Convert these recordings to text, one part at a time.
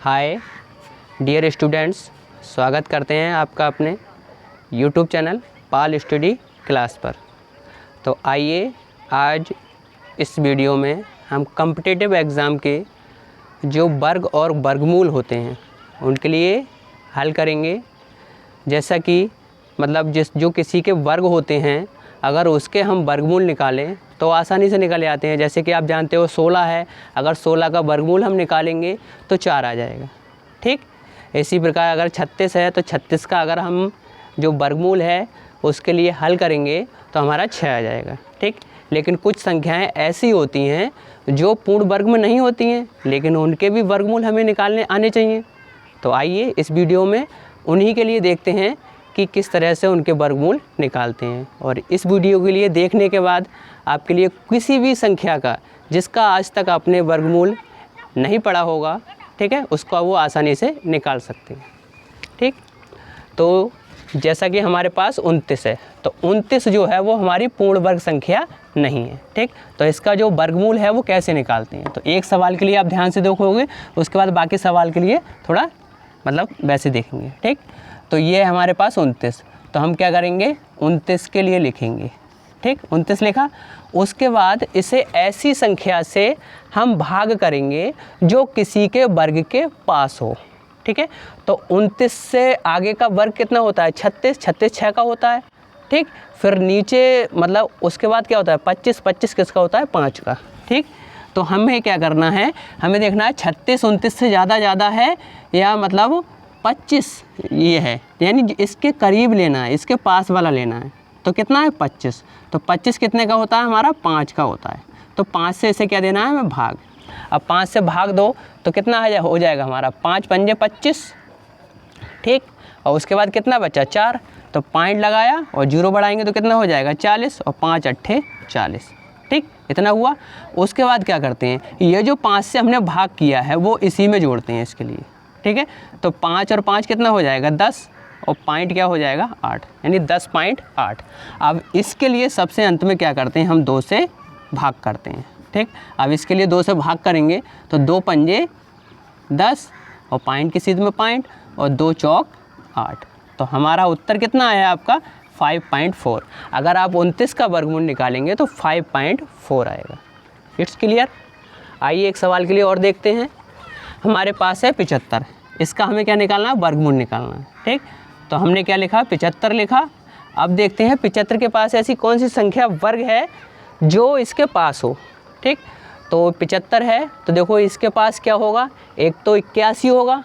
Hi dear students, स्वागत करते हैं आपका अपने यूट्यूब चैनल पाल स्टडी क्लास पर। तो आइए आज इस वीडियो में हम कॉम्पिटिटिव एग्ज़ाम के जो वर्ग और वर्गमूल होते हैं उनके लिए हल करेंगे। जैसा कि जो किसी के वर्ग होते हैं, अगर उसके हम वर्गमूल निकालें तो आसानी से निकल आते हैं। जैसे कि आप जानते हो 16 है, अगर 16 का वर्गमूल हम निकालेंगे तो 4 आ जाएगा। ठीक, इसी प्रकार अगर 36 है तो 36 का अगर हम जो वर्गमूल है उसके लिए हल करेंगे तो हमारा 6 आ जाएगा। ठीक, लेकिन कुछ संख्याएं ऐसी होती हैं जो पूर्ण वर्ग में नहीं होती हैं, लेकिन उनके भी वर्गमूल हमें निकालने आने चाहिए। तो आइए इस वीडियो में उन्हीं के लिए देखते हैं कि किस तरह से उनके वर्गमूल निकालते हैं। और इस वीडियो के लिए देखने के बाद आपके लिए किसी भी संख्या का जिसका आज तक आपने वर्गमूल नहीं पढ़ा होगा, ठीक है, उसका वो आसानी से निकाल सकते हैं। ठीक, तो जैसा कि हमारे पास 29 है, तो 29 जो है वो हमारी पूर्ण वर्ग संख्या नहीं है। ठीक, तो इसका जो वर्गमूल है वो कैसे निकालते हैं, तो एक सवाल के लिए आप ध्यान से देखोगे, उसके बाद बाकी सवाल के लिए थोड़ा वैसे देखेंगे। ठीक, तो ये है हमारे पास 29, तो हम क्या करेंगे 29 के लिए लिखेंगे। ठीक, 29 लिखा, उसके बाद इसे ऐसी संख्या से हम भाग करेंगे जो किसी के वर्ग के पास हो। ठीक है, तो 29 से आगे का वर्ग कितना होता है 36, 36 6 का होता है। ठीक, फिर नीचे उसके बाद क्या होता है 25, 25 किसका होता है 5 का। ठीक, तो हमें क्या करना है, हमें देखना है 36 29 से ज़्यादा है या 25 ये है, यानी इसके करीब लेना है, इसके पास वाला लेना है। तो कितना है 25, तो 25 कितने का होता है हमारा 5 का होता है। तो 5 से इसे क्या देना है हमें भाग। अब 5 से भाग दो तो कितना हो जाएगा हमारा 5 पंजे 25। ठीक, और उसके बाद कितना बचा 4, तो पॉइंट लगाया और 0 बढ़ाएंगे तो कितना हो जाएगा 40 और 5 अट्ठे 40। ठीक, इतना हुआ। उसके बाद क्या करते हैं, ये जो 5 से हमने भाग किया है वो इसी में जोड़ते हैं इसके लिए। ठीक है, तो 5 और 5 कितना हो जाएगा 10 और पॉइंट क्या हो जाएगा 8, यानी 10.8। अब इसके लिए सबसे अंत में क्या करते हैं, हम 2 से भाग करते हैं। ठीक, अब इसके लिए 2 से भाग करेंगे तो 2 पंजे 10 और पॉइंट की सीध में पॉइंट और 2 चौक 8। तो हमारा उत्तर कितना आया आपका 5.4। अगर आप 29 का वर्गमूल निकालेंगे तो 5.4 आएगा। It's clear. आइए एक सवाल के लिए और देखते हैं। हमारे पास है 75, इसका हमें क्या निकालना है वर्गमूल निकालना है। ठीक, तो हमने क्या लिखा 75 लिखा। अब देखते हैं 75 के पास ऐसी कौन सी संख्या वर्ग है जो इसके पास हो। ठीक, तो 75 है तो देखो इसके पास क्या होगा, एक तो 81 होगा,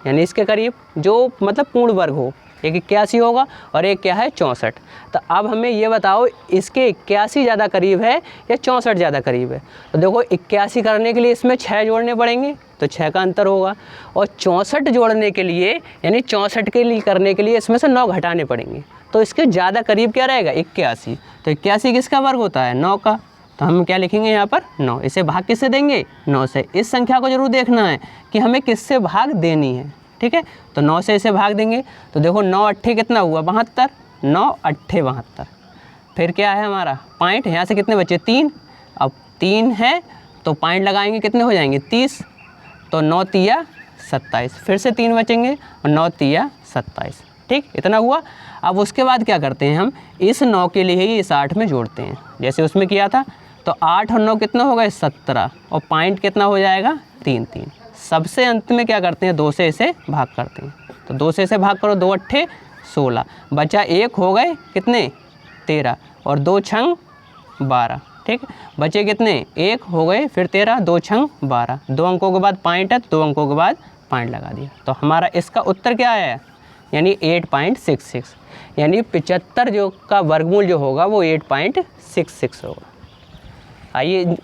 यानी इसके करीब जो पूर्ण वर्ग हो, एक 81 होगा और एक क्या है 64। तो अब हमें ये बताओ इसके 81 ज़्यादा करीब है या 64 ज़्यादा करीब है। तो देखो 81 करने के लिए इसमें 6 जोड़ने पड़ेंगे तो 6 का अंतर होगा, और 64 जोड़ने के लिए यानी 64 के लिए करने के लिए इसमें से 9 घटाने पड़ेंगे। तो इसके ज़्यादा करीब क्या रहेगा 81। तो 81 किसका वर्ग होता है 9 का। तो हम क्या लिखेंगे यहाँ पर 9। इसे भाग किससे देंगे 9 से। इस संख्या को जरूर देखना है कि हमें किससे भाग देनी है। ठीक है, तो 9 से इसे भाग देंगे तो देखो 9 अट्ठे कितना हुआ 72, 9 अट्ठे 72। फिर क्या है हमारा पॉइंट, यहाँ से कितने बचे 3। अब 3 है तो पॉइंट लगाएंगे कितने हो जाएंगे 30, तो 9 तिया 27। फिर से 3 बचेंगे और 9 तिया 27। ठीक, इतना हुआ। अब उसके बाद क्या करते हैं, हम इस 9 के लिए ही इस 8 में जोड़ते हैं जैसे उसमें किया था। तो 8 और 9 कितना हो गए 17 और पॉइंट कितना हो जाएगा 3 3। सबसे अंत में क्या करते हैं 2 से इसे भाग करते हैं। तो 2 से इसे भाग करो, 2 अट्ठे 16, बचा 1 हो गए कितने 13 और 2 छंग 12। ठीक, बचे कितने 1 हो गए, फिर 13, 2 छंग 12, 2 अंकों के बाद पॉइंट है, 2 अंकों के बाद पॉइंट लगा दिया। तो हमारा इसका उत्तर क्या आया, यानी 8.66, यानी 75 जो का वर्गमूल जो होगा वो 8.66 होगा। आइए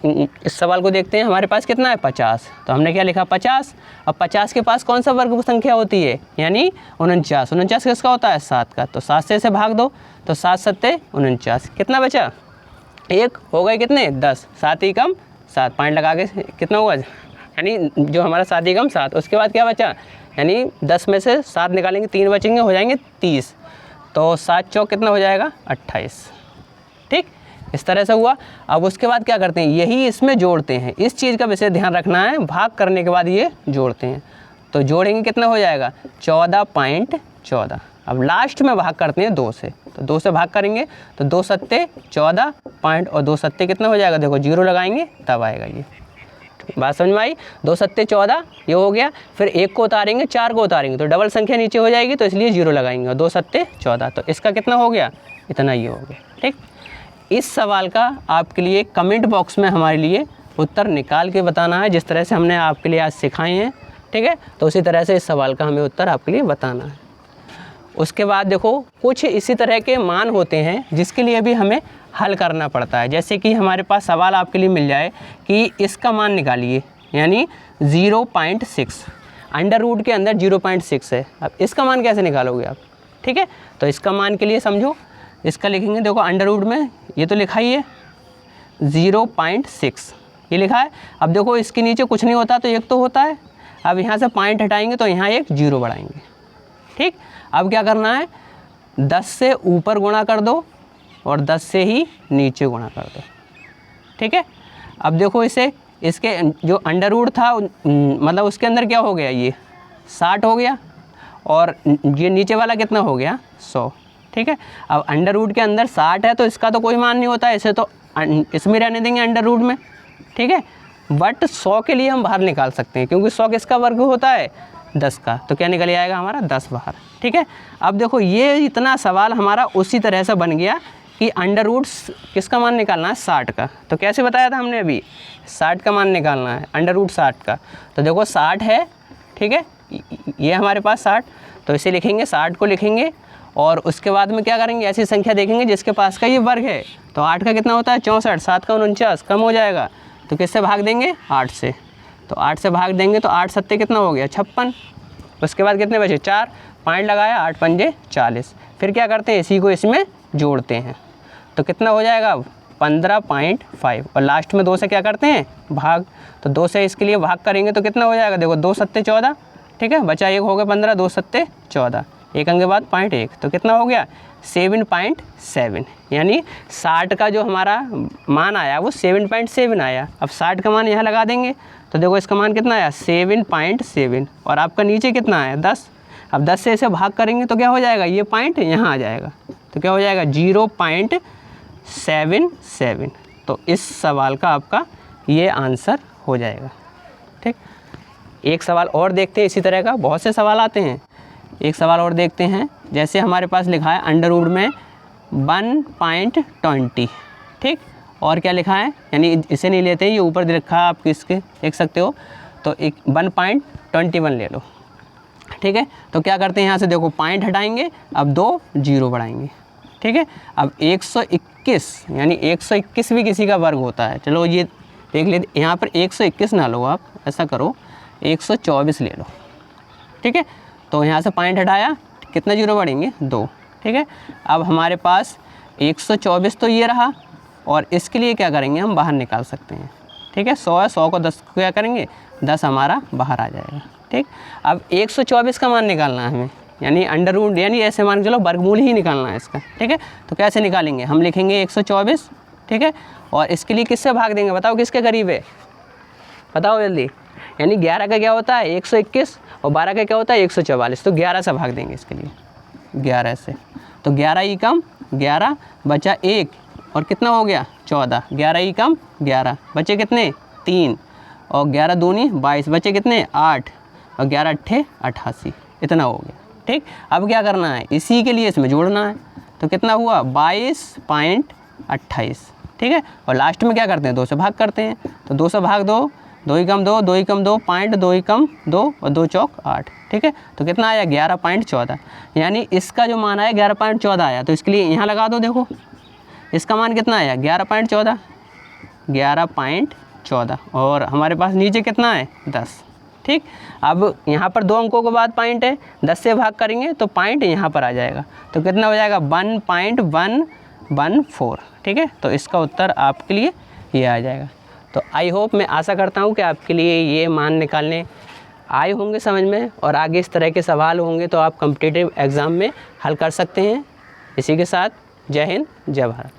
इस सवाल को देखते हैं। हमारे पास कितना है 50, तो हमने क्या लिखा 50। अब 50 के पास कौन सा वर्ग संख्या होती है, यानी 49। 49 किसका होता है 7 का। तो 7 से इसे भाग दो तो 7 7 49। कितना बचा 1 हो गए कितने 10, 7 ही कम 7, पॉइंट लगा के कितना हुआ, यानी जो हमारा 7 ही कम 7। उसके बाद क्या बचा, यानी 10 में से 7 निकालेंगे 3 बचेंगे, हो जाएंगे 30। तो 7 चौक कितना हो जाएगा 28। ठीक, इस तरह से हुआ। अब उसके बाद क्या करते हैं, यही इसमें जोड़ते हैं। इस चीज़ का विशेष ध्यान रखना है, भाग करने के बाद ये जोड़ते हैं। तो जोड़ेंगे कितना हो जाएगा 14.14। अब लास्ट में भाग करते हैं 2 से, तो 2 से भाग करेंगे तो 2 सत्ते 14 पॉइंट और 2 सत्ते कितना हो जाएगा, देखो 0 लगाएंगे तब आएगा ये। बात समझ में आई, 2 सत्ते 14 ये हो गया, फिर 1 को उतारेंगे 4 को उतारेंगे तो डबल संख्या नीचे हो जाएगी, तो इसलिए 0 लगाएंगे और 2 सत्ते 14, तो इसका कितना हो गया, इतना ही हो गया। ठीक, इस सवाल का आपके लिए कमेंट बॉक्स में हमारे लिए उत्तर निकाल के बताना है, जिस तरह से हमने आपके लिए आज सिखाए हैं। ठीक है, तो उसी तरह से इस सवाल का हमें उत्तर आपके लिए बताना है। उसके बाद देखो कुछ इसी तरह के मान होते हैं जिसके लिए भी हमें हल करना पड़ता है। जैसे कि हमारे पास सवाल आपके लिए मिल जाए कि इसका मान निकालिए, यानी 0.6, अंडर रूट के अंदर 0.6 है। अब इसका मान कैसे निकालोगे आप? ठीक है, तो इसका मान के लिए समझो, इसका लिखेंगे, देखो अंडर रूट में ये तो लिखा ही है 0.6 ये लिखा है। अब देखो इसके नीचे कुछ नहीं होता तो एक तो होता है, अब यहाँ से पॉइंट हटाएंगे तो यहाँ एक 0 बढ़ाएंगे। ठीक, अब क्या करना है, 10 से ऊपर गुणा कर दो और 10 से ही नीचे गुणा कर दो। ठीक है, अब देखो इसे, इसके जो अंडर रूट था मतलब उसके अंदर क्या हो गया, ये 60 हो गया और ये नीचे वाला कितना हो गया 100। ठीक है, अब अंडर रूट के अंदर 60 है तो इसका तो कोई मान नहीं होता, इसे तो इसमें रहने देंगे अंडर रूट में। ठीक है, बट 100 के लिए हम बाहर निकाल सकते हैं, क्योंकि 100 किसका वर्ग होता है 10 का, तो क्या निकल आएगा हमारा 10 बाहर। ठीक है, अब देखो ये इतना सवाल हमारा उसी तरह से बन गया कि अंडर रूट किसका मान निकालना है 60 का। तो कैसे बताया था हमने अभी, 60 का मान निकालना है, अंडर रूट 60 का। तो देखो 60 है, ठीक है, ये हमारे पास 60, तो इसे लिखेंगे, 60 को लिखेंगे और उसके बाद में क्या करेंगे, ऐसी संख्या देखेंगे जिसके पास का ये वर्ग है। तो 8 का कितना होता है 64, 7 का 49, कम हो जाएगा तो किससे भाग देंगे 8 से। तो 8 से भाग देंगे तो 8 सत्ते कितना हो गया 56। उसके बाद कितने बचे 4, पॉइंट लगाया, 8 पंजे 40। फिर क्या करते हैं, इसी को इसमें जोड़ते हैं तो कितना हो जाएगा 15.5 और लास्ट में 2 से क्या करते हैं भाग, तो 2 से इसके लिए भाग करेंगे तो कितना हो जाएगा, देखो 2 सत्ते 14। ठीक है, बचा एक हो गया 15, 2 सत्ते 14, एक अंक के बाद 0.1 तो कितना हो गया 7.7, यानी 60 का जो हमारा मान आया वो 7.7 आया। अब 60 का मान यहाँ लगा देंगे तो देखो इसका मान कितना आया 7.7 और आपका नीचे कितना आया 10। अब 10 से इसे भाग करेंगे तो क्या हो जाएगा, ये पॉइंट यहाँ आ जाएगा तो क्या हो जाएगा 0.77। तो इस सवाल का आपका ये आंसर हो जाएगा। ठीक, एक सवाल और देखते हैं, इसी तरह का बहुत से सवाल आते हैं। एक सवाल और देखते हैं, जैसे हमारे पास लिखा है अंडर रूट में 1.20। ठीक, और क्या लिखा है, यानी इसे नहीं लेते, ये ऊपर दे रखा है, आप किसके देख सकते हो, तो एक 1.21 ले लो। ठीक है, तो क्या करते हैं, यहाँ से देखो पॉइंट हटाएंगे, अब 2 0 बढ़ाएंगे। ठीक है, अब 121, यानी 121 भी किसी का वर्ग होता है। चलो ये देख लेते, यहाँ पर 121 ना लो, आप ऐसा करो 124 ले लो। ठीक है, तो यहाँ से पॉइंट हटाया, कितना 0 बढ़ेंगे 2। ठीक है, अब हमारे पास 124 तो ये रहा और इसके लिए क्या करेंगे, हम बाहर निकाल सकते हैं। ठीक है, 100 है, 100 को 10 को क्या करेंगे 10 हमारा बाहर आ जाएगा। ठीक, अब 124 का मान निकालना है हमें, यानी अंडर रूट, यानी ऐसे मान के चलो वर्गमूल ही निकालना है इसका। ठीक है, तो कैसे निकालेंगे, हम लिखेंगे 124। ठीक है, और इसके लिए किससे भाग देंगे, बताओ किसके करीब है, बताओ जल्दी। यानी 11 का क्या होता है 121 और 12 का क्या होता है 144, तो 11 से भाग देंगे इसके लिए, 11 से। तो 11 ही कम 11 बचा 1 और कितना हो गया 14, 11 ही कम 11 बचे कितने 3 और 11 दूनी 22 बचे कितने 8 और 11 अट्ठे 88, इतना हो गया। ठीक, अब क्या करना है, इसी के लिए इसमें जोड़ना है, तो कितना हुआ 22.28। ठीक है, और लास्ट में क्या करते हैं 2 से भाग करते हैं, तो 2 से भाग 2, 2 ही कम 2, 2 ही कम 2, पॉइंट 2 ही कम 2 और 2 चौक 8। ठीक है, तो कितना आया 11.14, यानी इसका जो मान आया 11.14 आया, तो इसके लिए यहाँ लगा दो, देखो इसका मान कितना आया 11.14, 11.14 और हमारे पास नीचे कितना है 10। ठीक, अब यहाँ पर 2 अंकों के बाद पॉइंट है, 10 से भाग करेंगे तो पॉइंट यहाँ पर आ जाएगा, तो कितना हो जाएगा 1.114। ठीक है, तो इसका उत्तर आपके लिए ये आ जाएगा। तो आई होप, मैं आशा करता हूँ कि आपके लिए ये मान निकालने आए होंगे समझ में, और आगे इस तरह के सवाल होंगे तो आप कॉम्पिटिटिव एग्ज़ाम में हल कर सकते हैं। इसी के साथ जय हिंद, जय भारत।